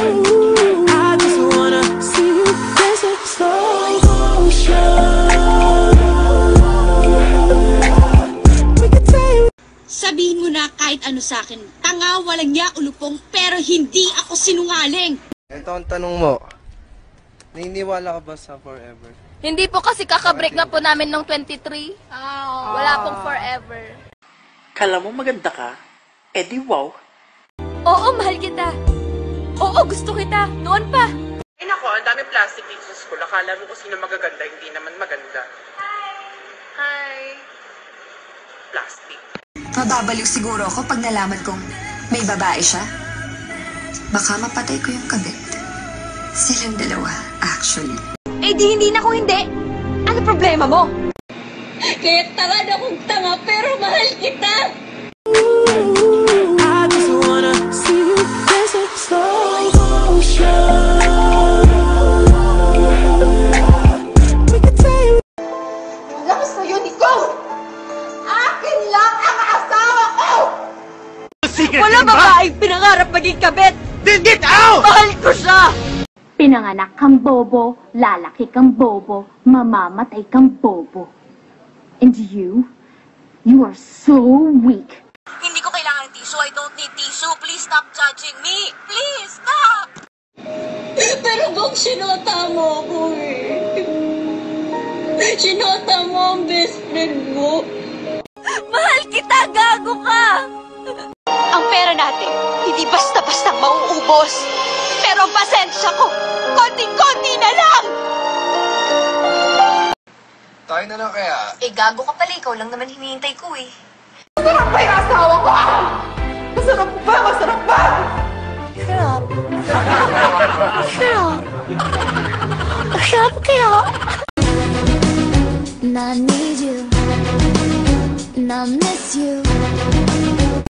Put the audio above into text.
I just wanna see you dance in slow motion. We can take. Sabihin mo na kahit ano sa akin. Tanga, walang niya, ulupong, pero hindi ako sinungaling. Ito ang tanong mo. Naniniwala ka ba sa forever? Hindi po kasi kakabreak na po namin nung 23. Wala pong forever. Kala mo maganda ka? Eh di wow. Oo, mahal kita. Oo, gusto kita. Noon pa. Eh nako, ang dami plastic dito sa school. Akala mo kung sino magaganda, hindi naman maganda. Hi! Plastic. Mababaliw siguro ako pag nalaman kong may babae siya. Baka mapatay ko yung kabit. Silang dalawa, actually. Eh di hindi na ako hindi. Ano problema mo? Kaya tanga na kong tanga pero mahal kita. I just wanna see you dance in slow motion. We can take. Lakas sa'yo, Nicole! Akin lang ang asawa ko! Wala babaeng pinangarap maging kabit! Then get out! Mahal ko siya! Pinanganak kang bobo, lalaki kang bobo, mamamatay kang bobo. And you are so weak. Hindi ko kailangan ng tissue. I don't need tissue. Please stop judging me. Please, stop! Pero Bong, sinota mo ako eh. Sinota mo ang best friend mo. Mahal kita, gago ka! Ang pera natin, hindi basta-basta mauubos. Pero pasensya ko, konting-konti na lang! Tayo na lang kaya. Eh, gago ka pala. Ikaw lang naman hinihintay ko eh. Masarap ba yung asawa ko? Masarap ba? Masarap ba? Sarap. Sarap. Sarap kaya. And I need you. And I miss you.